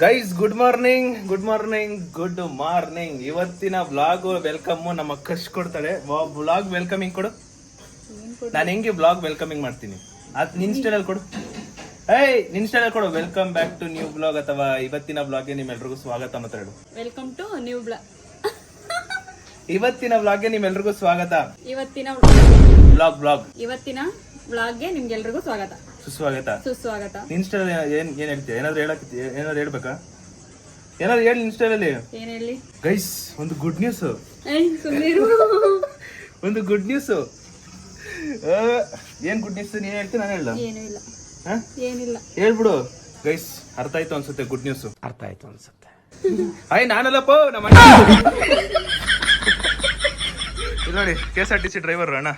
Guys good morning. ಇವತ್ತಿನ vlog welcome ನಮ್ಮ ಕಶ್ ಕೊಡ್ತಾಳೆ. ವ್ಲಾಗ್ ವೆಲ್ಕಮಿಂಗ್ ಕೊಡು. ನಾನು ಹೆಂಗೆ ವ್ಲಾಗ್ ವೆಲ್ಕಮಿಂಗ್ ಮಾಡ್ತೀನಿ ಅದ್ ನಿನ್ ಸ್ಟೈಲ್ ಕೊಡು. ನಿನ್ ಸ್ಟೈಲ್ ಕೊಡು. Welcome back to new blog ಅಥವಾ ಇವತ್ತಿನ ಬ್ಲಾಗ್ಗೆ ನಿಮ್ಮೆಲ್ರಿಗೂ ಸ್ವಾಗತ ಮಾತಾಡು. Welcome to new blog. ಇವತ್ತಿನ ವ್ಲಾಗ್ಗೆ ನಿಮ್ಮೆಲ್ರಿಗೂ ಸ್ವಾಗತ. ಇವತ್ತಿನ ವ್ಲಾಗ್ಗೆ ನಿಮ್ಗೆಲ್ರಿಗೂ ಸ್ವಾಗತ, ಸುಸ್ವಾಗತ. ನಿನ್ ಸ್ಟೈಲ್ ಏನ್ ಹೇಳ್ತೀಯ? ಏನಾದ್ರು ಹೇಳ್ಬೇಕಾ? ಏನಾದ್ರು ಹೇಳಿ ನಿನ್ ಸ್ಟೈಲ್ ಅಲ್ಲಿ. ಏನ್ ಹೇಳಿ ಗೈಸ್, ಒಂದು ಗುಡ್ ನ್ಯೂಸ್. ಒಂದು ಗುಡ್ ನ್ಯೂಸ್. ಏನ್ ಗುಡ್ ನ್ಯೂಸ್? ನೀನ್ ಹೇಳ್ತೀನಿ, ನಾನು ಹೇಳ. ಏನಿಲ್ಲ ಹೇಳ್ಬಿಡು. ಗೈಸ್, ಅರ್ಥ ಆಯ್ತು ಅನ್ಸುತ್ತೆ. ಗುಡ್ ನ್ಯೂಸ್ ಅರ್ಥ ಆಯ್ತು ಅನ್ಸುತ್ತೆ. ನಾನಲ್ಲಪ್ಪ, ನಮ್ಮ ನೋಡಿ KSRTC ಡ್ರೈವರ್ ಅಣ್ಣ.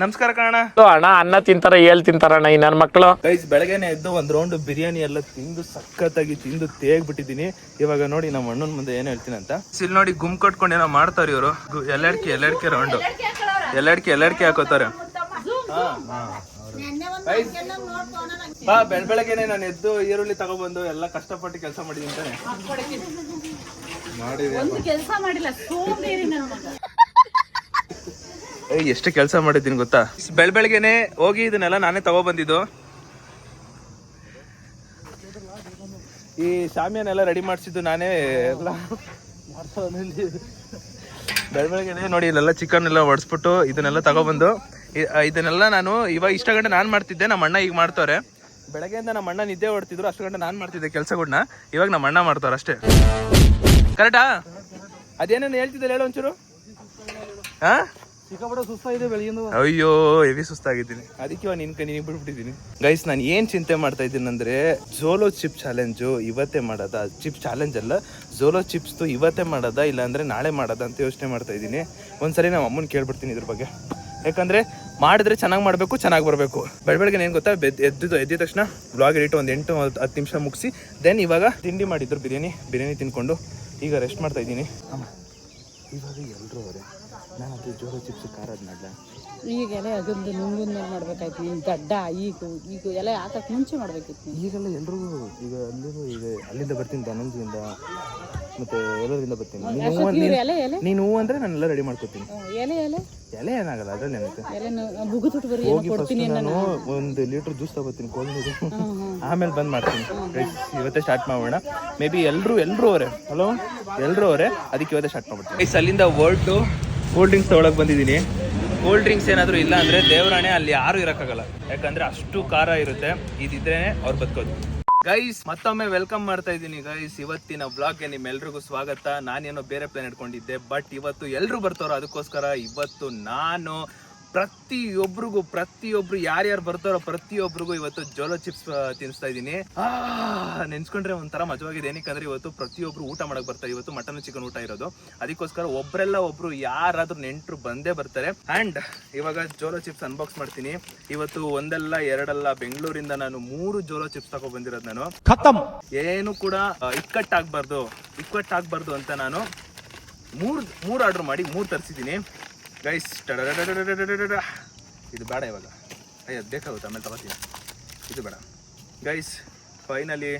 ನಮಸ್ಕಾರ ಕಣ ಅಣ್ಣ. ಅನ್ನ ತಿಂತಾರ, ತಿಂತಾರಣ್ಣ ಈ ನನ್ನ ಮಕ್ಕಳು. ಗೈಸ್, ಬೆಳಗ್ಗೆನೆ ಎದ್ದು ಒಂದ್ ರೌಂಡ್ ಬಿರಿಯಾನಿ ಎಲ್ಲ ತಿಂದು ಸಖತ್ತಾಗಿ ತಿಂದು ತೇಗ್ಬಿಟ್ಟಿದೀನಿ. ಇವಾಗ ನೋಡಿ ನಮ್ಮ ಅಣ್ಣನ ಮುಂದೆ ಏನ್ ಹೇಳ್ತೀನಿ ಅಂತ. ಇಲ್ಲಿ ನೋಡಿ ಗುಮ್ ಕಟ್ಕೊಂಡು ಏನೋ ಮಾಡ್ತಾರ ಇವರು. ಎಲ್ಲಡ್ಕೆ ರೌಂಡ್ ಎಲ್ಲಡ್ಕೆ ಹಾಕೋತಾರೆ. ಬೆಳಗ್ಗೆನೆ ನಾನು ಎದ್ದು ಈರುಳ್ಳಿ ತಗೊಬಂದು ಎಲ್ಲ ಕಷ್ಟಪಟ್ಟು ಕೆಲಸ ಮಾಡಿದೀನಿ ತಾನೆ. ಎಷ್ಟು ಕೆಲಸ ಮಾಡಿದ್ದೀನಿ ಗೊತ್ತಾ? ಬೆಳಗ್ಗೆನೆ ಹೋಗಿ ಇದನ್ನೆಲ್ಲ ನಾನೇ ತಗೊಬಂದಿದ್ದು. ಈ ಶಾಮಿಯಾನೆಲ್ಲ ರೆಡಿ ಮಾಡಿಸಿದ್ದು ನಾನೇ. ಬೆಳಗ್ಗೆನೆ ನೋಡಿ ಇಲ್ಲೆಲ್ಲ ಚಿಕನ್ ಎಲ್ಲ ಒಡಿಸ್ಬಿಟ್ಟು ಇದನ್ನೆಲ್ಲ ತಗೊಬಂದು ಇದನ್ನೆಲ್ಲ ನಾನು ಇವಾಗ ಇಷ್ಟ ಗಂಟೆ ನಾನು ಮಾಡ್ತಿದ್ದೆ. ನಮ್ಮ ಅಣ್ಣ ಈಗ ಮಾಡ್ತಾರೆ. ಬೆಳಗ್ಗೆಯಿಂದ ನಮ್ಮ ಅಣ್ಣ ನಿದ್ದೆ ಹೊಡ್ತಿದ್ರು, ಅಷ್ಟು ಗಂಟೆ ನಾನು ಮಾಡ್ತಿದ್ದೆ ಕೆಲಸಗಳನ್ನ. ಇವಾಗ ನಮ್ಮ ಅಣ್ಣ ಮಾಡ್ತಾರೆ ಅಷ್ಟೇ. ಕರೆಕ್ಟಾ? ಅದೇನೇನು ಹೇಳ್ತಿದ್ದೆ ಹೇಳೋ ಒಂಚೂರು. ಅಯ್ಯೋ, ಹೆವಿ ಸುಸ್ತಾಗಿದ್ದೀನಿ. ಅದಕ್ಕೆ ಇವಾಗ ನಿನ್ ಕೈ ಬಿಟ್ಬಿಟ್ಟಿದ್ದೀನಿ. ಗೈಸ್, ನಾನು ಏನ್ ಚಿಂತೆ ಮಾಡ್ತಾ ಇದ್ದೀನಿ ಅಂದ್ರೆ, ಝೋಲೋ ಚಿಪ್ ಚಾಲೆಂಜು ಇವತ್ತೇ ಮಾಡೋದ? ಚಿಪ್ ಚಾಲೆಂಜ್ ಅಲ್ಲ, ಝೋಲೋ ಚಿಪ್ಸ್ ಇವತ್ತೇ ಮಾಡೋದ ಇಲ್ಲ ಅಂದ್ರೆ ನಾಳೆ ಮಾಡೋದ ಅಂತ ಯೋಚನೆ ಮಾಡ್ತಾ ಇದ್ದೀನಿ. ಒಂದ್ಸರಿ ನಮ್ಮ ಅಮ್ಮನ್ ಕೇಳ್ಬಿಡ್ತೀನಿ ಇದ್ರ ಬಗ್ಗೆ. ಯಾಕಂದ್ರೆ ಮಾಡಿದ್ರೆ ಚೆನ್ನಾಗಿ ಮಾಡಬೇಕು, ಚೆನ್ನಾಗಿ ಬರಬೇಕು. ಬೆಳಗ್ಗೆ ಏನು ಗೊತ್ತಾ, ಎದ್ದಿದ ತಕ್ಷಣ ಬ್ಲಾಗ್ ಎಡಿಟ್ ಒಂದು 8-10 ನಿಮಿಷ ಮುಗಿಸಿ ದೆನ್ ಇವಾಗ ತಿಂಡಿ ಮಾಡಿದ್ರು. ಬಿರಿಯಾನಿ ತಿನ್ಕೊಂಡು ಈಗ ರೆಸ್ಟ್ ಮಾಡ್ತಾ ಇದ್ದೀನಿ. ಇವಾಗ ಎಲ್ಲರೂ ಅವರೇ, ನಾನು ಅದು ಜೋರೋ ಚಿಪ್ಸ್ ಖಾರದ್ ಮಾಡಲ. ಈಗೆಲ್ಲ ಅದೊಂದು ನುಂಗುಂದ ಮಾಡ್ಬೇಕಾಯ್ತು. ಈಗ ಗಡ್ಡ ಈಗ ಎಲ್ಲ ಹಾಕಕ್ಕೆ ಮುಂಚೆ ಮಾಡ್ಬೇಕಿತ್ತು. ಈಗೆಲ್ಲ ಎಲ್ರಿಗೂ ಈಗ ಅಲ್ಲಿಂದ ಬರ್ತೀನಿ, ಧನಂಜಯಿಂದ ಮತ್ತೆ ಎಲ್ಲರಿಂದ ಬರ್ತೀನಿ. ನೀನು ಹೂ ಅಂದ್ರೆ ನಾನೆಲ್ಲ ರೆಡಿ ಮಾಡ್ಕೊತೀನಿ. ಎಲೆ ಏನಾಗಲ್ಲ, ಅದ್ರಲ್ಲಿ ಹೋಗಿ ಫಸ್ಟ್ ನಾನು 1 ಲೀಟರ್ ಜ್ಯೂಸ್ ತಗೋತೀನಿ, ಕೋಲ್ಡ್ ನೀರು. ಆಮೇಲೆ ಬಂದ್ ಮಾಡ್ತೀನಿ. ಇವತ್ತೇ ಸ್ಟಾರ್ಟ್ ಮಾಡೋಣ. ಮೇ ಬಿ ಎಲ್ರು ಅವರೇ. ಹಲೋ, ಎಲ್ರು ಅವರೇ. ಅದಕ್ಕೆ ಇವತ್ತೇ ಸ್ಟಾರ್ಟ್ ಮಾಡ್ಬಿಡ್ತೀನಿ. ಅಲ್ಲಿಂದ ಹೊರಟು ಕೂಲ್ ಡ್ರಿಂಕ್ಸ್ ತಗೊಳಕ್ ಬಂದಿದ್ದೀನಿ. ಕೂಲ್ ಡ್ರಿಂಕ್ಸ್ ಏನಾದರೂ ಇಲ್ಲ ಅಂದರೆ ದೇವರಾಣೆ ಅಲ್ಲಿ ಯಾರು ಇರೋಕ್ಕಾಗಲ್ಲ. ಯಾಕಂದರೆ ಅಷ್ಟು ಖಾರ ಇರುತ್ತೆ. ಇದಿದ್ರೇ ಅವ್ರು ಬದುಕೋದು. ಗೈಸ್, ಮತ್ತೊಮ್ಮೆ ವೆಲ್ಕಮ್ ಮಾಡ್ತಾ ಇದ್ದೀನಿ. ಗೈಸ್, ಇವತ್ತಿನ ಬ್ಲಾಗ್ಗೆ ನಿಮ್ಮೆಲ್ರಿಗೂ ಸ್ವಾಗತ. ನಾನೇನೋ ಬೇರೆ ಪ್ಲಾನ್ ಇಟ್ಕೊಂಡಿದ್ದೆ, ಬಟ್ ಇವತ್ತು ಎಲ್ಲರೂ ಬರ್ತಾರೋ ಅದಕ್ಕೋಸ್ಕರ ಇವತ್ತು ನಾನು ಪ್ರತಿಯೊಬ್ರು ಯಾರ್ಯಾರು ಬರ್ತಾರೋ ಪ್ರತಿಯೊಬ್ರಿಗೂ ಇವತ್ತು ಜೋಲೋ ಚಿಪ್ಸ್ ತಿನ್ನಿಸ್ತಾ ಇದ್ದೀನಿ. ನೆನ್ಸ್ಕೊಂಡ್ರೆ ಒಂಥರ ಮಜವಾಗಿದೆ. ಏನಕ್ಕಂದ್ರೆ ಇವತ್ತು ಪ್ರತಿಯೊಬ್ರು ಊಟ ಮಾಡಕ್ ಬರ್ತಾರೆ. ಇವತ್ತು ಮಟನ್ ಚಿಕನ್ ಊಟ ಇರೋದು. ಅದಕ್ಕೋಸ್ಕರ ಒಬ್ರು ಯಾರಾದ್ರೂ ನೆಂಟರು ಬಂದೇ ಬರ್ತಾರೆ. ಅಂಡ್ ಇವಾಗ ಜೋಲೋ ಚಿಪ್ಸ್ ಅನ್ಬಾಕ್ಸ್ ಮಾಡ್ತೀನಿ. ಇವತ್ತು ಒಂದಲ್ಲ ಎರಡಲ್ಲ, ಬೆಂಗಳೂರಿಂದ ನಾನು 3 ಜೋಲೋ ಚಿಪ್ಸ್ ತಗೊ ಬಂದಿರೋದು. ನಾನು ಏನು ಕೂಡ ಇಕ್ಕಟ್ಟಾಗಬಾರ್ದು ಅಂತ ನಾನು 3 ಆರ್ಡರ್ ಮಾಡಿ 3 ತರಿಸಿದ್ದೀನಿ. ಗೈಸ್, ಇದು ಬೇಡ ಇವಾಗ. ಅದು ಬೇಕಾಗುತ್ತೆ, ಆಮೇಲೆ ತಗೋತೀನಿ. ಇದು ಬೇಡ. ಗೈಸ್, ಫೈನಲಿ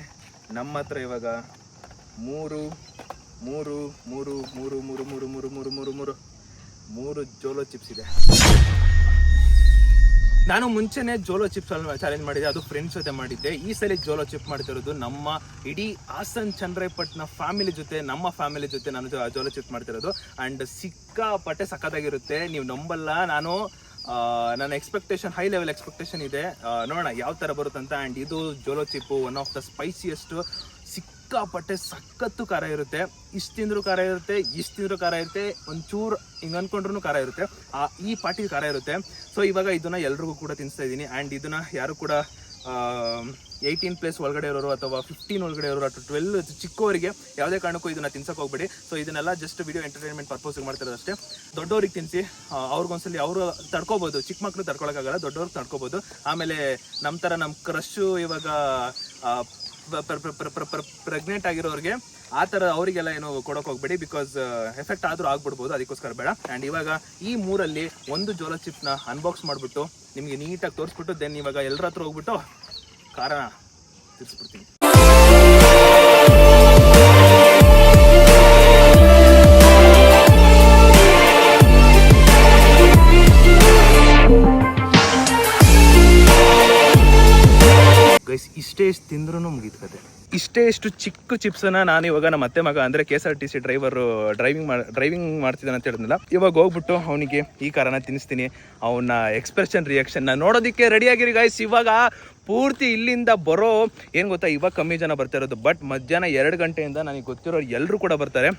ನಮ್ಮ ಹತ್ರ ಇವಾಗ 3 ಜೋಲೋ ಚಿಪ್ಸ್ ಇದೆ. ನಾನು ಮುಂಚೆನೆ ಜೋಲೋ ಚಿಪ್ಸ್ ಚಾಲೆಂಜ್ ಮಾಡಿದ್ದೆ, ಅದು ಫ್ರೆಂಡ್ಸ್ ಜೊತೆ ಮಾಡಿದ್ದೆ. ಈ ಸಲ ಜೋಲೋ ಚಿಪ್ ಮಾಡ್ತಿರೋದು ನಮ್ಮ ಇಡೀ ಹಾಸನ್ ಚನ್ನರಾಯಪಟ್ಟಣ ಫ್ಯಾಮಿಲಿ ಜೊತೆ, ನಮ್ಮ ಫ್ಯಾಮಿಲಿ ಜೊತೆ ನಾನು ಜೋಲೋ ಚಿಪ್ಸ್ ಮಾಡ್ತಿರೋದು. ಆ್ಯಂಡ್ ಸಿಕ್ಕಾಪಟ್ಟೆ ಸಖತ್ತಾಗಿರುತ್ತೆ. ನೀವು ನಂಬಲ್ಲ, ನನ್ನ ಎಕ್ಸ್ಪೆಕ್ಟೇಷನ್, ಹೈ ಲೆವೆಲ್ ಎಕ್ಸ್ಪೆಕ್ಟೇಷನ್ ಇದೆ. ನೋಡೋಣ ಯಾವ ಥರ ಬರುತ್ತಂತ. ಆ್ಯಂಡ್ ಇದು ಜೋಲೋ ಚಿಪ್ಪು ಒನ್ ಆಫ್ ದ ಸ್ಪೈಸಿಯೆಸ್ಟ್. ಸಿಕ್ಕಾಪಟ್ಟೆ ಸಖತ್ತು ಖಾರ ಇರುತ್ತೆ. ಇಷ್ಟು ತಿಂದರೂ ಖಾರ ಇರುತ್ತೆ, ಒಂಚೂರು ಹಿಂಗೆ ಅಂದ್ಕೊಂಡ್ರೂ ಖಾರ ಇರುತ್ತೆ. ಈ ಪಾರ್ಟಿ ಖಾರ ಇರುತ್ತೆ. ಸೊ ಇವಾಗ ಇದನ್ನ ಎಲ್ರಿಗೂ ಕೂಡ ತಿನ್ನಿಸ್ತಾ ಇದ್ದೀನಿ. ಆ್ಯಂಡ್ ಇದನ್ನ ಯಾರು ಕೂಡ 18+ ಒಳಗಡೆ ಇರೋರು ಅಥವಾ 15 ಒಳಗಡೆ ಇರೋರು ಅಥವಾ 12 ಚಿಕ್ಕವರಿಗೆ ಯಾವುದೇ ಕಾರಣಕ್ಕೂ ಇದನ್ನ ತಿನ್ಸಕ್ಕೆ ಹೋಗ್ಬೇಡಿ. ಸೊ ಇದನ್ನೆಲ್ಲ ಜಸ್ಟ್ ವಿಡಿಯೋ ಎಂಟರ್ಟೈನ್ಮೆಂಟ್ ಪರ್ಪಸ್ಗೆ ಮಾಡ್ತಿರೋದು ಅಷ್ಟೇ. ದೊಡ್ಡವ್ರಿಗೆ ತಿನ್ನಿಸಿ, ಅವ್ರಿಗೊಂದ್ಸಲಿ ಅವರು ತಡ್ಕೋಬೋದು. ಚಿಕ್ಕ ಮಕ್ಕಳು ತಡ್ಕೊಳಕ್ಕಾಗಲ್ಲ, ದೊಡ್ಡವ್ರಿಗೆ ತಡ್ಕೋಬೋದು. ಆಮೇಲೆ ನಮ್ಮ ಥರ ನಮ್ಮ ಕ್ರಶ್ಶು ಇವಾಗ ಪ್ರೆಗ್ನೆಂಟ್ ಆಗಿರೋರಿಗೆ ಆ ಥರ ಅವರಿಗೆಲ್ಲ ಏನು ಕೊಡೋಕೆ ಹೋಗ್ಬೇಡಿ. ಬಿಕಾಸ್ ಎಫೆಕ್ಟ್ ಆದರೂ ಆಗ್ಬಿಡ್ಬೋದು, ಅದಕ್ಕೋಸ್ಕರ ಬೇಡ. ಆ್ಯಂಡ್ ಇವಾಗ ಈ 3ರಲ್ಲಿ 1 ಜೋಲೋ ಚಿಪ್ನ ಅನ್ಬಾಕ್ಸ್ ಮಾಡಿಬಿಟ್ಟು ನಿಮಗೆ ನೀಟಾಗಿ ತೋರಿಸ್ಬಿಟ್ಟು ದೆನ್ ಇವಾಗ ಎಲ್ಲರ ಹತ್ರ ಹೋಗ್ಬಿಟ್ಟು ಖಾರನ ತಿರ್ಸ್ಬಿಡ್ತೀನಿ. ಇಷ್ಟು ಚಿಕ್ಕ ಚಿಪ್ಸನ್ನ ನಾನು ಇವಾಗ ನಮ್ಮ ಅತ್ತೆ ಮಗ ಅಂದರೆ KSRTC ಡ್ರೈವಿಂಗ್ ಮಾಡ್ತಿದ್ದಾನೆ ಅಂತ ಹೇಳಿದ್ನಲ್ಲ, ಇವಾಗ ಹೋಗ್ಬಿಟ್ಟು ಅವನಿಗೆ ಈ ಕಾರಣ ತಿನ್ನಿಸ್ತೀನಿ. ಅವನ ಎಕ್ಸ್ಪ್ರೆಷನ್ ರಿಯಾಕ್ಷನ್ನ ನೋಡೋದಕ್ಕೆ ರೆಡಿಯಾಗಿರಿ ಗೈಸ್. ಇವಾಗ ಪೂರ್ತಿ ಇಲ್ಲಿಂದ ಬರೋ ಏನು ಗೊತ್ತಾ, ಇವಾಗ ಕಮ್ಮಿ ಜನ ಬರ್ತಾ ಇರೋದು, ಬಟ್ ಮಧ್ಯಾಹ್ನ 2 ಗಂಟೆಯಿಂದ ನನಗೆ ಗೊತ್ತಿರೋರು ಎಲ್ಲರೂ ಕೂಡ ಬರ್ತಾರೆ.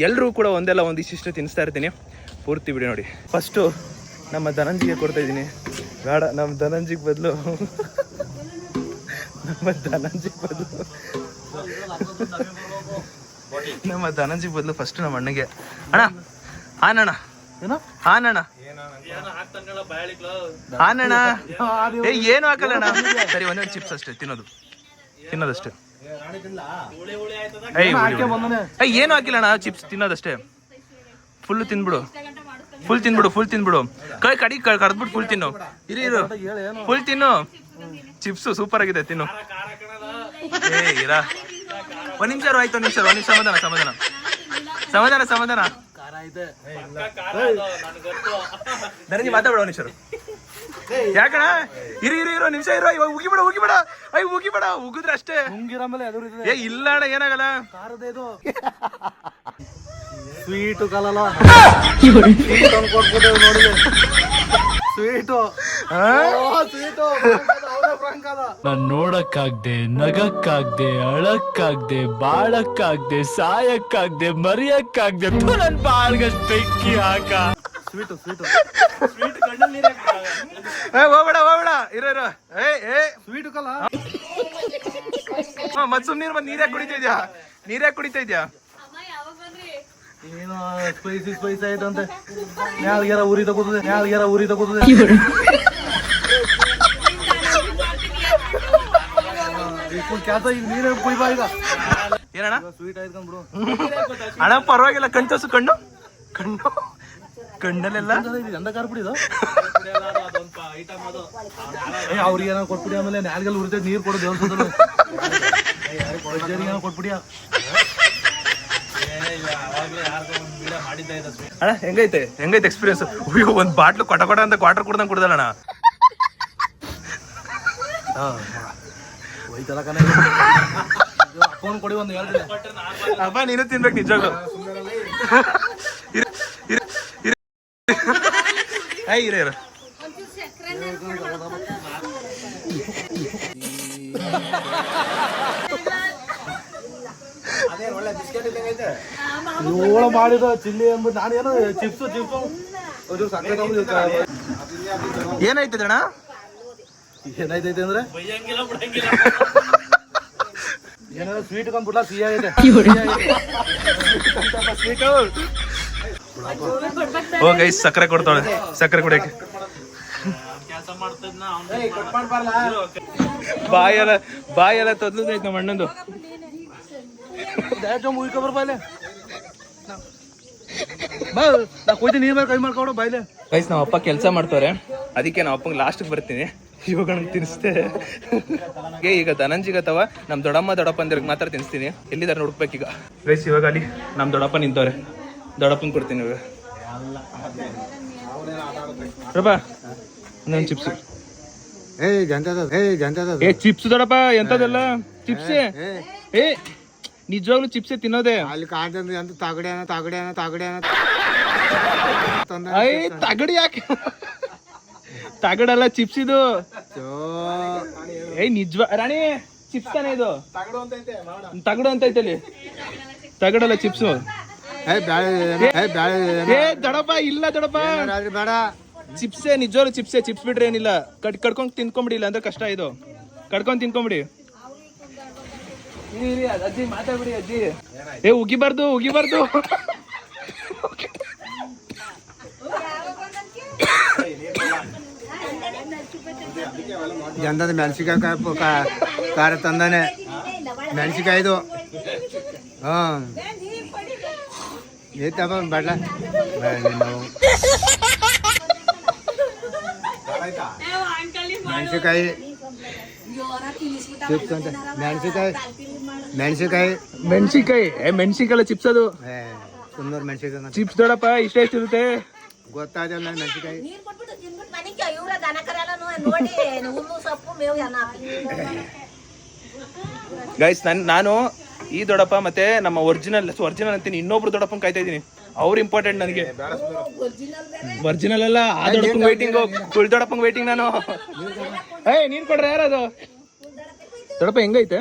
ಎಲ್ಲರೂ ಕೂಡ ಒಂದೆಲ್ಲ ಒಂದಿಷ್ಟು ತಿನ್ನಿಸ್ತಾ ಇರ್ತೀನಿ. ಪೂರ್ತಿ ವಿಡಿಯೋ ನೋಡಿ. ಫಸ್ಟು ನಮ್ಮ ಧನಂಜಿಗೆ ಕೊಡ್ತಾ ಇದ್ದೀನಿ. ಬೇಡ, ನಮ್ಮ ಧನಂಜಿಗೆ ಬದಲು ಫಸ್ಟ್ ನಮ್ಮ ಅಣ್ಣಗೆ. ಅಣ್ಣ ಹಾನಣ್ಣ ಹಾನಣ್ಣ ಹಾನಣ್ಣ ಏನು ಹಾಕಲ್ಲ ಅಣ್ಣ. ಸರಿ, ಒಂದೊಂದು ಚಿಪ್ಸ್ ಅಷ್ಟೇ ತಿನ್ನೋದಷ್ಟೇ. ಏನು ಹಾಕಿಲ್ಲ ಅಣ್ಣ, ಚಿಪ್ಸ್ ತಿನ್ನೋದಷ್ಟೇ. ಫುಲ್ ತಿನ್ಬಿಡು. ಕಡಿ ಕಡ್ದ್ಬಿಟ್ಟು ಫುಲ್ ತಿನ್ನು. ಇರು ಫುಲ್ ತಿನ್ನು. ಚಿಪ್ಸು ಸೂಪರ್ ಆಗಿದೆ, ತಿನ್ನು. ಇರಾ ಒಂದ್ ನಿಮಿಷ ಆಯ್ತು, ಒಂದ್ ನಿಮಿಷ ಸಮಾಧಾನ. ನನಗೆ ಮಾತಾಡೋ ನಿಮಿಷ ಯಾಕಣ. ಇರು ನಿಮಿಷ ಇರೋ. ಇವಾಗ ಉಗಿಬೇಡ. ಉಗಿದ್ರೆ ಅಷ್ಟೇ. ಇಲ್ಲ ಅಣ್ಣ, ಏನಾಗಲ್ಲ. ಸ್ವೀಟು ಕಲಲ್ಲ ಸ್ವೀಟು ನಾನ್ ನೋಡಕ್ಕಾಗ್ದೆ, ನಗಕ್ಕಾಗ್ದೆ, ಅಳಕ್ಕಾಗ್ದೆ, ಬಾಳಕ್ಕಾಗ್ದೆ, ಸಾಯಕ್ಕಾಗ್ದೆ, ಮರಿಯಕ್ಕಾಗ್ದೆ. ನನ್ ಬಾಳ್ಗಷ್ಟ್ ಬೆಂಕಿ ಹಾಕ. ಸ್ವೀಟು ಹೋಗ್ಬೇಡ ಇರೋ. ಸ್ವೀಟು ಕಲ ಮತ್ ಸುಮ್ನೀರ್ ಬಂದ್ ನೀರ್ಯಾಕ್ ಕುಡಿತಾ ಇದ್ಯಾ? ಏನೋ ಸ್ಪೈಸಿ ಆಯ್ತಂತೆ. ನ್ಯಾಳ್ಗೆರ ಉರಿ ತಗೋತದೆ. ಕ್ಯಾಸ ಈಗ ನೀರೇ ಕುಯ್ಬಾ. ಈಗ ಏನಣ್ಣ ಸ್ವೀಟ್ ಆಯ್ತ್ಕೊಂಡ್ಬಿಡು ಅಣ್ಣ. ಪರವಾಗಿಲ್ಲ, ಕಣ್ತೋಸು ಕಣ್ಣು ಕಣ್ಣಲ್ಲೆಲ್ಲ ಎಂದ ಖಾರ ಪುಡಿ ಇದು. ಅವ್ರಿಗೆ ಏನೋ ಕೊಟ್ಬಿಡಿ. ಆಮೇಲೆ ನ್ಯಾಲ್ಗೆಲ್ಲ ಉರಿತೈತೆ, ನೀರು ಕೊಡೋದು ಅನ್ಸೋದಲ್ಲ. ಏನೋ ಕೊಟ್ಬಿಡಿಯಾ. ಅಣ್ಣ ಹೆಂಗೈತೆ ಎಕ್ಸ್ಪೀರಿಯನ್ಸ್? ಒಂದ್ ಬಾಟ್ಲು ಕೊಟ ಅಂತ ಕ್ವಾರ್ಟರ್ ಕುಡ್ದಂಗ್ ಕುಡ್ದಲ್ಲಣ್ಣ. ಹೋಯ್ತಲ್ಲ ಕಣ. ಫೋನ್ ಕೊಡಿ, ಒಂದು ಹೇಳ್ತೀನಿ. ಅಪ್ಪ ನೀನು ತಿನ್ಬೇಕು ನಿಜವಾಗ್ಲು. ಇರ ಏಳು ಮಾಡಿದ ಚಿಲ್ಲಿ ಅಂದ್ಬಿಟ್ಟು ನಾನೇನೋ ಚಿಪ್ಸು ಏನಾಯ್ತದೆ ಅಣ್ಣ? ಏನಾಯ್ತೈತೆ ಅಂದ್ರೆ ಏನಾದ್ರು ಸ್ವೀಟ್ ಕಂಡ್ಬಿಟ್ಲ. ಸಿಹಿ ಆಗೈತೆ. ಹೋಗಿ ಸಕ್ಕರೆ ಕೊಡ್ತಾಳೆ. ಸಕ್ಕರೆ ಕುಡಿಯಕ್ಕೆ ಬಾಯೆಲ್ಲ ತೊದ್ಲೈತೆ ನಮ್ಮ ಅಣ್ಣಂದು. ಬಾಯ್ಲೆ ನಾ ಕೊಯ್ದು ನೀರ್ ಮೇಲೆ ಕೈ ಮಾಡ್ಕೊಡು ಬಾಯ್ಲೆ. ಗೈಸ್, ನಮ್ಮ ಅಪ್ಪ ಕೆಲಸ ಮಾಡ್ತಾರೆ, ಅದಕ್ಕೆ ನಮ್ಮ ಅಪ್ಪಂಗೆ ಲಾಸ್ಟಿಗೆ ಬರ್ತೀನಿ. ಇವಾಗ ತಿನ್ನಿಸ್ತೆ. ಈಗ ಧನಂಜಿಗೆ ಅಥವಾ ನಮ್ಮ ದೊಡ್ಡಪ್ಪಂದಿರಿಗೆ ಮಾತ್ರ ತಿನ್ನಿಸ್ತೀನಿ. ಎಲ್ಲಿದ್ದಾರೆ ಹುಡುಕ್ಬೇಕೀಗ. ಗೈಸ್, ಇವಾಗ ಅಲ್ಲಿ ನಮ್ಮ ದೊಡ್ಡಪ್ಪ ನಿಂತವ್ರೆ. ದೊಡ್ಡಪ್ಪನ ಕೊಡ್ತೀನಿ ಇವಾಗ. ಪ್ರಭಾ ಇನ್ನೊಂದು ಚಿಪ್ಸ್. ಚಿಪ್ಸ್ ದೊಡ್ಡಪ್ಪ, ಎಂತದಲ್ಲ ಚಿಪ್ಸೇ. ನಿಜವಾಗ್ಲೂ ಚಿಪ್ಸೇ ತಿನ್ನೋದೆ. ಅಲ್ಲಿ ಕಾಣ್ತಂದ್ರೆ ಅಂತ ತಗಡೆ ತಗಡಿ ಯಾಕೆ? ತಗಡಲ್ಲ, ಚಿಪ್ಸ್ ಇದು. ನಿಜವಾ ರಾಣಿ, ಚಿಪ್ಸ್ ತಾನೇ ಇದು? ತಗಡು ಅಂತ ಐತಲ್ಲಿ. ತಗಡಲ್ಲ ಚಿಪ್ಸು. ದೊಡ್ಡಪ್ಪ ಇಲ್ಲ ದೊಡ್ಡಪ್ಪ, ಬೇಡ. ಚಿಪ್ಸೇ, ನಿಜವಾಗ್ಲೂ ಚಿಪ್ಸೇ. ಚಿಪ್ಸ್ ಬಿಟ್ರೆ ಏನಿಲ್ಲ. ಕಡ್ಕೊಂಡ್ ತಿನ್ಕೊಂಬಿಡಿ, ಇಲ್ಲ ಅಂದ್ರೆ ಕಷ್ಟ ಇದು. ಕಡ್ಕೊಂಡ್ ತಿನ್ಕೊಂಬಿಡಿ. ಅಜ್ಜಿ ಮಾತಾಡ್ಬಿಡಿ ಅಜ್ಜಿ. ಉಗಿಬಾರ್ದು. ಎಂತದ ಮೆಣಸಿಕಾಯಿ ಖಾರ ತಂದಾನೆ. ಮೆಣಸಿಕಾಯ್ದು ಏತಪ್ಪ ಬಡ್ಲ ಮೆಣಸಿಕಾಯಿ ಚಿಪ್ಸ್ ಅಂತ. ಮೆಣಸಿಕಾಯಿ ಚಿಪ್ಸ್ ಅದು. ಸುಂದರ ಮೆಣಸಿಕಾಯಿ ಚಿಪ್ಸ್ ದೊಡ್ಡಪ್ಪ ಇಷ್ಟ ಇರುತ್ತೆ ಗೊತ್ತಾಗಲ್ಲ. ಮೆಣಸಿಕಾಯಿ ಗೈಸ್ ನಾನು ಈ ದೊಡ್ಡಪ್ಪ ಮತ್ತೆ ನಮ್ಮ ಒರಿಜಿನಲ್ ಅಂತೀನಿ ಇನ್ನೊಬ್ರು ದೊಡ್ಡಪ್ಪನ ಕಾಯ್ತಾ ಇದ್ದೀನಿ. ಅವ್ರು ಇಂಪಾರ್ಟೆಂಟ್ ನನಗೆ. ಒರಿಜಿನಲ್ ಅಲ್ಲ, ಆ ದೊಡ್ಡಪ್ಪಂಗ್ ವೈಟಿಂಗ್, ಕುಳ್ ದೊಡ್ಡಪ್ಪಂಗ್ ವೈಟಿಂಗ್ ನಾನು. ನೀನ್ ಕೊಡ್ರೆ ಯಾರದು ದೊಡ್ಡಪ್ಪ? ಹೆಂಗೈತೆ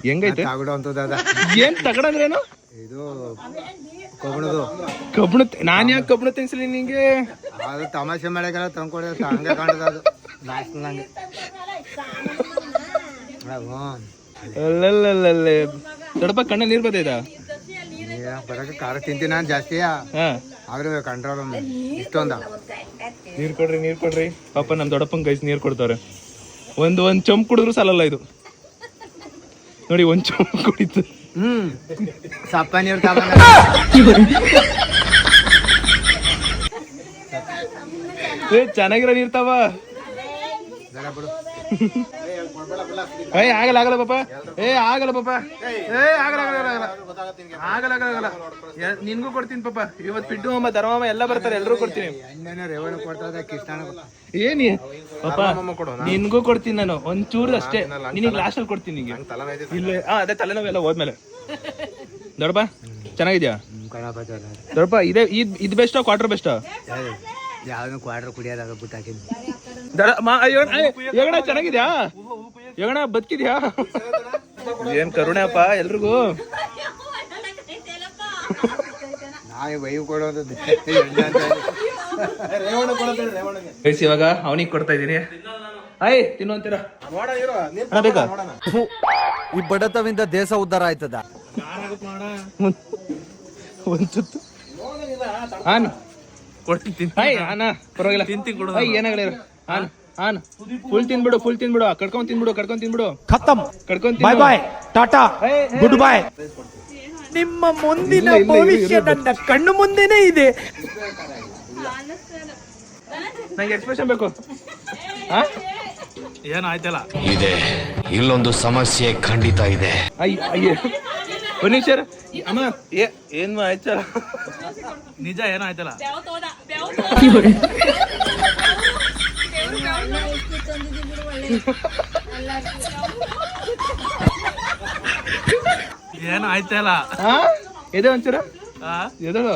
ಹೆಂಗೈತೆ? ಏನ್ ತಗಡಂದ್ರೇನು? ಇದು ಕಬ್ಬಣದು. ಕಬ್ಬಣ? ನಾನ್ ಯಾಕೆ ಕಬ್ಬಣ ತಿನ್ಸಲಿ ನಿಂಗೆ? ಅದು ತಮಾಷೆ ಮಾಡಕ್ಕೆಲ್ಲ ತಂದ್ಕೊಡ ಹಂಗೆ ಕಾಣದ ಅದು ನಾಲ್ಕು ಅಲ್ಲಲ್ಲಲ್ಲೇ ದೊಡ್ಡಪ್ಪ ಕಣ್ಣ ನೀರ್ ಬರ್ತೈತಾ? ಬರಕ್ಕೆ ಖಾರ ತಿಂತೀನಿ ನಾನು ಜಾಸ್ತಿ, ಆದ್ರೆ ಕಂಟ್ರೋಲ್ ಇಷ್ಟೊಂದ. ನೀರ್ ಕೊಡ್ರಿ ಪಾಪ ನಮ್ ದೊಡ್ಡಪ್ಪನ ಗೈಸ್ ನೀರ್ ಕೊಡ್ತಾರೆ. ಒಂದ್ ಚಂಪ್ ಕುಡಿದ್ರು ಸಾಲಲ್ಲ ಇದು ನೋಡಿ, ಒಂದ್ ಚಂಪ್ ಕುಡಿತು. ಸಪ್ಪ ನೀರು ಚೆನ್ನಾಗಿರೋ ನೀರ್ತಾವ. ಆಗಲ್ಲ ಪಾಪ, ಆಗಲ್ಲ ಪಾಪ, ಆಗಲ್ಲ. ನಿನ್ಗೂ ಕೊಡ್ತೀನಿ ಪಾಪ. ಇವತ್ತು ಪಿಡ್ಡು ಅಮ್ಮ ಧರ್ಮಮ್ಮ ಎಲ್ಲ ಬರ್ತಾರೆ, ಎಲ್ರೂ ಕೊಡ್ತೀನಿ. ಏನಿ ಪಾಪ ನಿನ್ಗೂ ಕೊಡ್ತೀನಿ ನಾನು, ಒಂಚೂರು ಅಷ್ಟೇ. ನಿನಗೆ ಲಾಸ್ಟ್ ಅಲ್ಲಿ ಕೊಡ್ತೀನಿ ನಿಂಗೆ. ಇಲ್ಲ ಅದೇ ತಲೆನೋವೆಲ್ಲ ಹೋದ್ಮೇಲೆ. ದೊಡ್ಡಪ್ಪ ಚೆನ್ನಾಗಿದ್ಯಾ? ದೊಡ್ಡಪ್ಪ ಇದು ಬೆಸ್ಟಾ ಕ್ವಾರ್ಟರ್ ಬೆಸ್ಟಾ? ಯಾವ್ದು ಕ್ವಾರ್ಟರ್ ಕುಡಿಯೋದಾಗ ಬಿಟ್ಟಾಕಿನಿ. ಯೋಗಣ ಚೆನ್ನಾಗಿದ್ಯಾ? ಯೋಗಣ ಬದುಕಿದ್ಯಾ? ಏನ್ ಕರುಣೆ ಅಪ್ಪ ಎಲ್ರಿಗೂ. ನಾವೇ ವೈ ಕೊಡೋದು ಇವಾಗ ಅವನಿಗೆ ಕೊಡ್ತಾ ಇದೀನಿ. ತಿನ್ನು ಅಂತೀರಾ? ಬೇಕಾ? ಈ ಬಡತವಿಂದ ದೇಶ ಉದ್ಧಾರ ಆಯ್ತದ. ಒಂಚೂತ್ತು ಕೊಡ್ತೀನಿ. ಪರವಾಗಿಲ್ಲ ಏನಾಗಲ್ಲ. ಫುಲ್ ತಿನ್ಬಿಡು ಕಡ್ಕೊಂಡ್ ತಿನ್ಬಿಡು. ಬಾಯ್ ಬಾಯ್, ಟಾಟಾ, ಗುಡ್ ಬಾಯ್. ನಿಮ್ಮ ಮುಂದಿನ ಭವಿಷ್ಯ ನನ್ನ ಕಣ್ಣು ಮುಂದೆನೇ ಇದೆ. ನಂಗೆ ಎಕ್ಸ್ಪ್ರೆಷನ್ ಬೇಕು. ಏನಾಯ್ತಲ್ಲ ಇದೆ, ಇಲ್ಲೊಂದು ಸಮಸ್ಯೆ ಖಂಡಿತ ಇದೆ. ಒಂದ್ ನಿಮಿಷ ಅಮ್ಮ, ಏನ್ ಆಯ್ತಲ್ಲ ನಿಜ, ಏನಾಯ್ತಲ್ಲ? ಏನು ಆಯ್ತಲ್ಲ? ಎದೆ ಒಂಚೂರ ಎದಳು.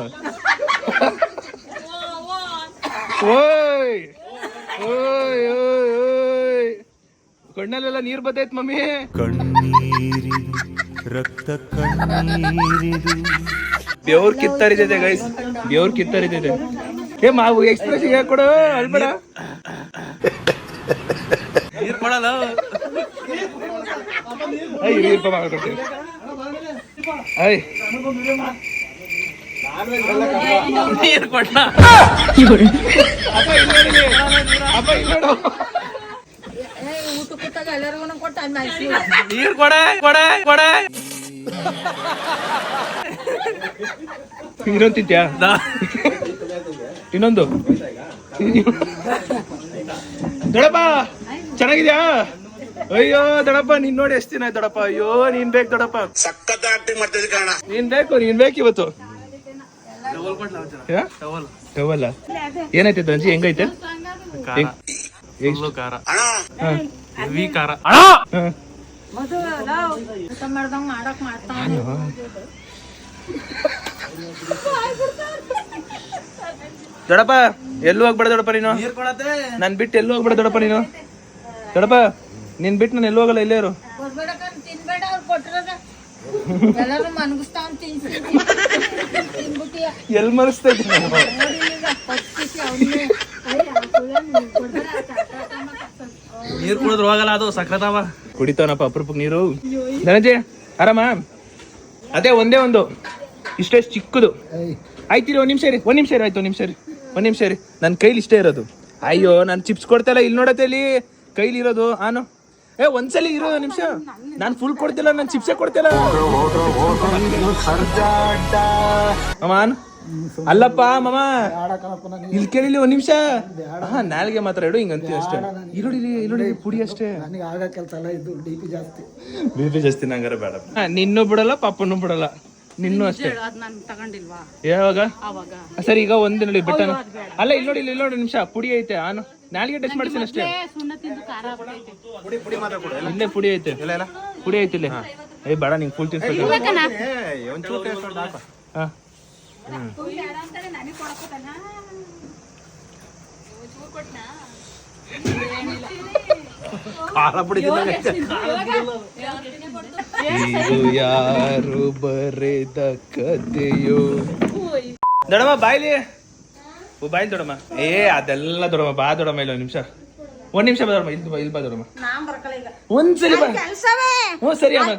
ಓಯ್ ಕಣ್ಣಲ್ಲೆಲ್ಲ ನೀರ್ ಬರ್ತೈತ್ ಮಮ್ಮಿ. ಬೆವ್ರ ಕಿತ್ತರಿತೈತೆ ಗೈಸ್, ಬೆವ್ರ ಕಿತ್ತರಿತೈತೆ. ಮಾವು ಎಕ್ಸ್ಪ್ರೆಸ್ ಕೊಡು, ಅಲ್ಬೇಡ. ನೀರ್ ಕೊಡಲ್ಲ. ಮಾಡ್ಕೊಡ್ತೀವಿ. ನೀರ್ ಕೊಡ. ನೀರ್ ಕೊಡೆ. ಇನ್ನೊಂದು ತಿಂತ್ಯಾ? ಇನ್ನೊಂದು ದೊಡ್ಡಪ್ಪ ಚೆನ್ನಾಗಿದ್ಯಾ? ಅಯ್ಯೋ ದೊಡ್ಡಪ್ಪ ನೀನ್ ನೋಡಿ ಎಷ್ಟು ದಿನ ಆಯ್ತು ದೊಡ್ಡಪ್ಪ. ಅಯ್ಯೋ ನೀನ್ ಬೇಕು ದೊಡ್ಡಪ್ಪ, ನೀನ್ ಬೇಕು ಇವತ್ತು. ಟವಲ್ಲ ಏನೈತೆ ದಂಜಿ? ಹೆಂಗೈತೆ? ಖಾರ, ಹೆವಿ ಖಾರ. ದೊಡ್ಡಪ್ಪ ಎಲ್ಲೂ ಹೋಗ್ಬೇಡ ದೊಡ್ಡಪ್ಪ ನೀನು. ನನ್ ಬಿಟ್ಟು ಎಲ್ಲೂ ಹೋಗ್ಬೇಡ ದೊಡ್ಡಪ್ಪ ನೀನು. ದೊಡ್ಡಪ್ಪ ನಿನ್ ಬಿಟ್ಟು ನಾನು ಎಲ್ಲೂ ಹೋಗಲ್ಲ, ಇಲ್ಲೇ ಇರು. ಎಲ್ ಮನಸ್ತೈತಿ ನೀರ್ ಕುಡಿದ್ರು ಹೋಗಲ್ಲ, ಅದು ಸಖತ್ತಾವ. ಕುಡಿತಾವನಪ್ಪ ಅಪರೂಪಕ್ಕೆ ನೀರು. ಧನಂಜಯ ಆರಾಮ? ಅದೇ ಒಂದೇ ಒಂದು ಇಷ್ಟೇ ಚಿಕ್ಕದು. ಆಯ್ತಿರಿ, ಒಂದ್ ನಿಮಿಷ ಇರಿ ಆಯ್ತು. ಒಂದ್ ನಿಮಿಷ ಇರಿ ನನ್ನ ಕೈಲಿ ಇಷ್ಟೇ ಇರೋದು. ಅಯ್ಯೋ ನಾನು ಚಿಪ್ಸ್ ಕೊಡ್ತಲ್ಲ, ಇಲ್ಲಿ ನೋಡತ್ತೆ ಇಲ್ಲಿ ಕೈಲಿ ಇರೋದು. ಒಂದ್ಸಲಿ ಇರೋ ನಿಮಿಷ, ನಾನು ಫುಲ್ ಕೊಡ್ತಿಲ್ಲ, ನಾನು ಚಿಪ್ಸೇ ಕೊಡ್ತಿಲ್ಲ. ಮಾಮಾನ್ ಅಲ್ಲಪ್ಪ ಮಾಮ, ಇಲ್ಲಿ ಕೇಳಿಲಿ ಒಂದ್ ನಿಮಿಷ. ನಾಲ್ಗೆ ಮಾತ್ರ ಇಡು, ಹಿಂಗಂತೀವಿ ಅಷ್ಟೇ. ಈರುಳ್ಳಿ ಪುಡಿ ಅಷ್ಟೇ. ಬಿ ಪಿ ಜಾಸ್ತಿ ನಂಗಾರ ಬೇಡ. ನಿನ್ನೂ ಬಿಡಲ್ಲ, ಪಾಪನೂ ಬಿಡಲ್ಲ, ನಿನ್ನೂ ಅಷ್ಟೇ. ಯಾವಾಗ? ಸರಿ ಈಗ ಒಂದ್ ನೋಡಿ ಬೆಟ್ಟ. ಅಲ್ಲ ಇಲ್ಲಿ ನೋಡಿ ನಿಮಿಷ ಪುಡಿ ಐತೆ. ನಾಲ್ಗೆ ಟಚ್ ಮಾಡ್ತೀನಿ ಅಷ್ಟೇ. ಸುಣ್ಣ ತಿಂದು ಖಾರ ಆಗ್ಬಿಟ್ಟೈತೆ. ಇಲ್ಲೇ ಪುಡಿ ಐತೆ, ಪುಡಿ ಐತಿ ಇಲ್ಲಿ. ಏ ಬೇಡ ನಿಂಗೆ ಫುಲ್ ತಿನ್ಸ್ಬೇಕು. ಹಾ ಇದು ಯಾರು ಬರೆದ ಕಥೆಯೋ. ದೊಡಮ್ಮ ಬಾಯ್ಲಿ, ಬಾಯ್ಲಿ ದೊಡಮ್ಮ. ಏ ಅದೆಲ್ಲ ದೊಡಮ್ಮ, ಬಾ ದೊಡಮ್ಮ. ಇಲ್ಲ ಒಂದ್ ನಿಮಿಷ ಬಾ ದೊಡಮ್ಮ, ಇಲ್ಲಿ ಬಾ ದೊಡಮ್ಮ. ಒಂದ್ಸರಿ ಬಾ. ಹ್ಞೂ ಸರಿ ಅಮ್ಮ.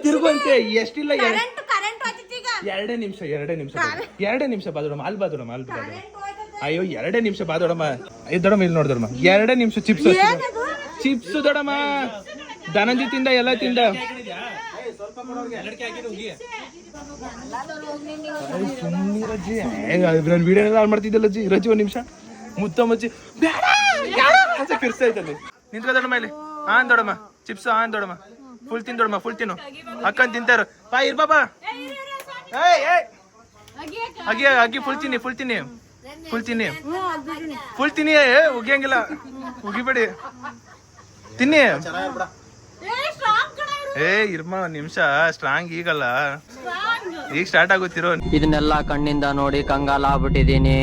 ತಿರುಗುವಂತೆ ಎಷ್ಟಿಲ್ಲ, ಎರಡೇ ನಿಮಿಷ ಬಾ ದೊಡಮ್ಮ. ಅಲ್ಲಿ ಬಾ ದೊಡಮ್ಮ, ಅಲ್ಲಿ ಬಾ ದೊಡಮ್ಮ. ಅಯ್ಯೋ 2 ನಿಮಿಷ ಬಾ ದೊಡಮ್ಮ. ಅಯ್ಯೋ ದೊಡಮ್ಮ ಇಲ್ಲಿ ನೋಡ್ ದೊಡಮ್ಮ, 2 ನಿಮಿಷ. ಚಿಪ್ಸ್ ದೊಡಮ್ಮ, ಧನಂಜಿ ತಿಂದ, ಎಲ್ಲ ತಿಂದ. ನಾನು ವಿಡಿಯೋ ಆನ್ ಮಾಡ್ತಿದ್ದಲ್ಲ ಜಿ. ರಜಿ 1 ನಿಮಿಷ ಮುತ್ತ ಮಚ್ಚಿ ಕಿರ್ಸ್ತಾ ಇದ್ದಲ್ಲಿ. ನಿಂತ್ಕೊ ದೊಡಮ್ಮ ಇಲ್ಲಿ. ಆನ್ ದೊಡಮ್ಮ ಚಿಪ್ಸ್, ಆನ್ ದೊಡಮ್ಮ. ಫುಲ್ ತಿನ್ ದೊಡಮ್ಮ, ಫುಲ್ ತಿನ್ನು. ಅಕ್ಕನ್ ತಿಂತಾರ ಬಾ. ಇರ್ ಬಾಬಾ. ಅಗಿ ಫುಲ್ ತಿನ್ನಿ, ಫುಲ್ ತಿನ್ನಿ. ಉಗಿಯಂಗಿಲ್ಲ, ಉಗಿಬೇಡಿ, ತಿನ್ನಿ. ಏ ಇರ್ಮ 1 ನಿಮಿಷ. ಸ್ಟ್ರಾಂಗ್ ಈಗಲ್ಲ, ಈಗ ಸ್ಟಾರ್ಟ್ ಆಗುತ್ತಿರೋ. ಇದನ್ನೆಲ್ಲ ಕಣ್ಣಿಂದ ನೋಡಿ ಕಂಗಾಲ ಆಗ್ಬಿಟ್ಟಿದೀನಿ.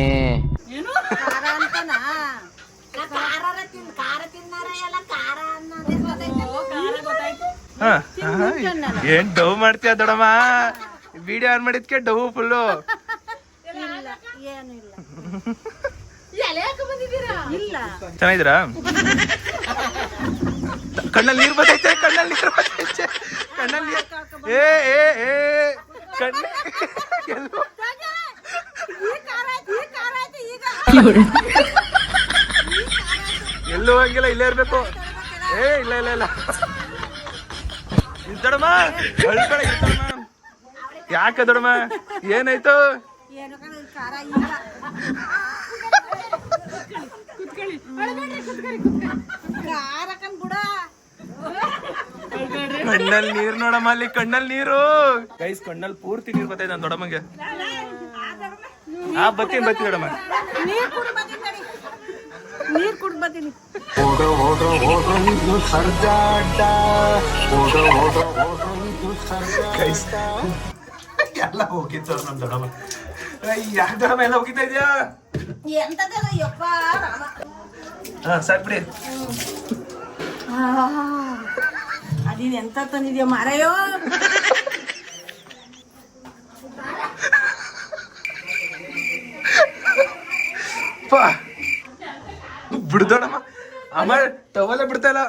ಏನ್ ಡವ್ ಮಾಡ್ತೀಯ ದೊಡಮ್ಮ? ವಿಡಿಯೋ ಆನ್ ಮಾಡಿದ್ಕೆ ಡವ್ ಫುಲ್ಲು. ಚೆನ್ನಾಗಿದ್ದೀರಾ? ಕಣ್ಣಲ್ಲಿ ನೀರು ಬರ್ತೈತೆ, ಕಣ್ಣಲ್ಲಿ ಏ ಏ ಏ ಕಣ್ಣು ಎಲ್ಲೂ ಹೋಗಿಲ್ಲ, ಇಲ್ಲೇ ಇರ್ಬೇಕು. ಏ ಇಲ್ಲ ದೊಡಮ್ಮ, ಯಾಕ ದೊಡಮ್ಮ, ಏನಾಯ್ತು? ಕಣ್ಣಲ್ಲಿ ನೀರು ನೋಡಮ್ಮ, ಅಲ್ಲಿ ಕಣ್ಣಲ್ಲಿ ನೀರು. ಗೈಸ್ ಕಣ್ಣಲ್ಲಿ ಪೂರ್ತಿ ನೀರು ಬರ್ತೈತೆ ನನ್ನ ದೊಡಮ್ಮಗೆ. ಬರ್ತೀನಿ ದೊಡಮ್ಮ. ನೀರ್ ಕುಡ್ ಬರ್ತೀನಿ. ಎಲ್ಲ ಹೋಗಿತ್ತು ನಮ್ ದೊಡಮ್ಮ. ಯಾಕೆ ದೊಡಮ್ಮ ಎಲ್ಲ ಹೋಗಿತಾ ಇದೆಯಾ? ಸಾಕ್ ಬಿಡಿ. ಅದಿನ್ ಎಂತ ತಂದಿದ್ಯಾ ಮಾರಾಯೋ? ಬಿಡ್ದೋಡಮ್ಮ, ಅಮ್ಮ ಟವಲೇ ಬಿಡ್ತಾ ಇಲ್ಲ.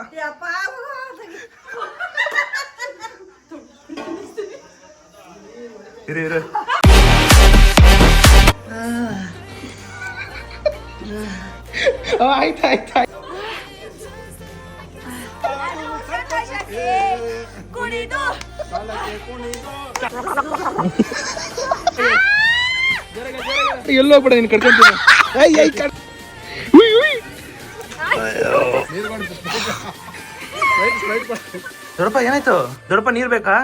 ಇರು ಆಯ್ತು. ಎಲ್ಲೋ ಬಿಡ, ನೀನು ಕಡ್ಕೊಂತೀನಿ. ದೊಡ್ಡಪ್ಪ ಏನಾಯ್ತು? ದೊಡ್ಡಪ್ಪ ನೀರ್ ಬೇಕಾ?